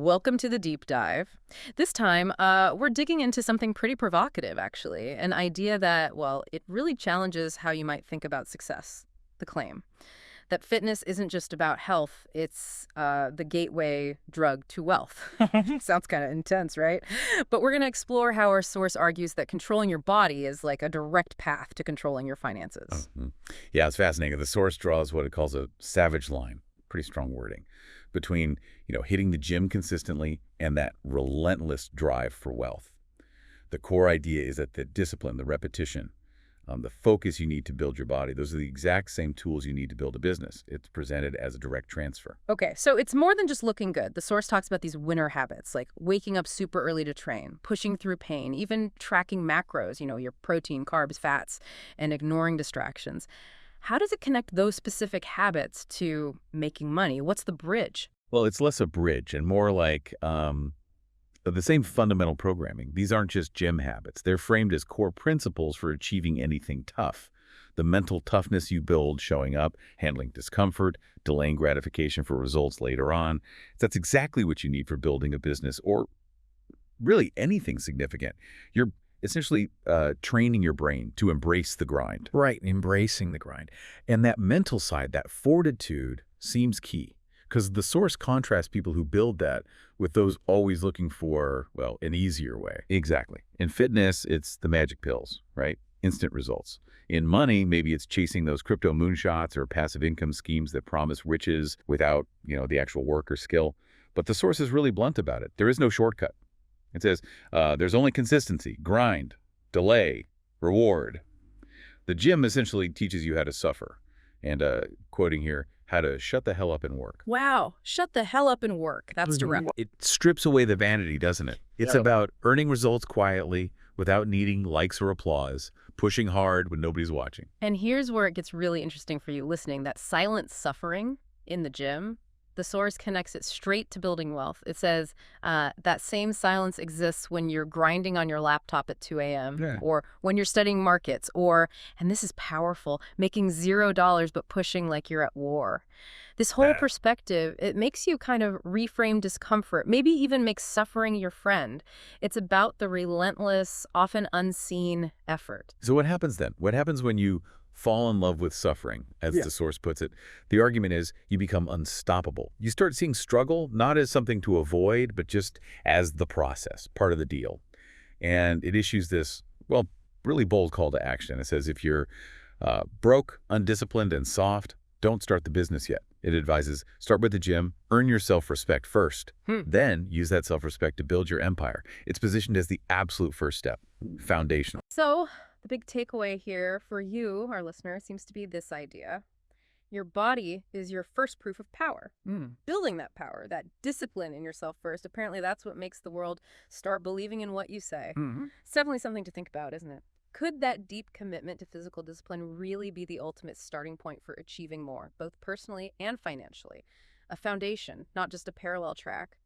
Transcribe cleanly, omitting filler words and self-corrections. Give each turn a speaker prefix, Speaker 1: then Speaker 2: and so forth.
Speaker 1: Welcome to the deep dive. This time, we're digging into something pretty provocative, actually. An idea that, well, it really challenges how you might think about success. The claim that fitness isn't just about health, it's the gateway drug to wealth. Sounds kind of intense, right? But we're going to explore how our source argues that controlling your body is like a direct path to controlling your finances.
Speaker 2: Mhm. Yeah, it's fascinating. The source draws what it calls a savage line, pretty strong wording, between, hitting the gym consistently and that relentless drive for wealth. The core idea is that the discipline, the repetition, the focus you need to build your body, those are the exact same tools you need to build a business. It's presented as a direct transfer.
Speaker 1: Okay, so it's more than just looking good. The source talks about these winner habits, like waking up super early to train, pushing through pain, even tracking macros, your protein, carbs, fats, and ignoring distractions. How does it connect those specific habits to making money? What's the bridge?
Speaker 2: Well, it's less a bridge and more like the same fundamental programming. These aren't just gym habits. They're framed as core principles for achieving anything tough. The mental toughness you build showing up, handling discomfort, delaying gratification for results later on. That's exactly what you need for building a business or really anything significant. You're essentially training your brain to embrace the grind. Right, embracing the grind. And that mental side, that fortitude, seems key. Because the source contrasts people who build that with those always looking for, well, an easier way. Exactly. In fitness, it's the magic pills, right? Instant results. In money, maybe it's chasing those crypto moonshots or passive income schemes that promise riches without, the actual work or skill. But the source is really blunt about it. There is no shortcut. It says there's only consistency, grind, delay, reward. The gym essentially teaches you how to suffer. And quoting here, how to shut the hell up and work.
Speaker 1: Wow, shut the hell up and work. That's direct.
Speaker 2: It strips away the vanity, doesn't it? It's about earning results quietly without needing likes or applause, pushing hard when nobody's watching.
Speaker 1: And here's where it gets really interesting for you listening. That silent suffering in the gym, the source connects it straight to building wealth. It says that same silence exists when you're grinding on your laptop at 2 a.m.
Speaker 2: Yeah.
Speaker 1: or when you're studying markets or, and this is powerful, making $0 but pushing like you're at war. This whole perspective, it makes you kind of reframe discomfort, maybe even makes suffering your friend. It's about the relentless, often unseen effort.
Speaker 2: So what happens then? What happens when you fall in love with suffering, as the source puts it? The argument is you become unstoppable. You start seeing struggle not as something to avoid, but just as the process, part of the deal. And it issues this, well, really bold call to action. It says if you're broke, undisciplined, and soft, don't start the business yet. It advises start with the gym, earn your self-respect first, then use that self-respect to build your empire. It's positioned as the absolute first step, foundational.
Speaker 1: So the big takeaway here for you, our listener, seems to be this idea. Your body is your first proof of power. Building that power, that discipline in yourself first, apparently that's what makes the world start believing in what you say. It's definitely something to think about, isn't it? Could that deep commitment to physical discipline really be the ultimate starting point for achieving more, both personally and financially? A foundation, not just a parallel track.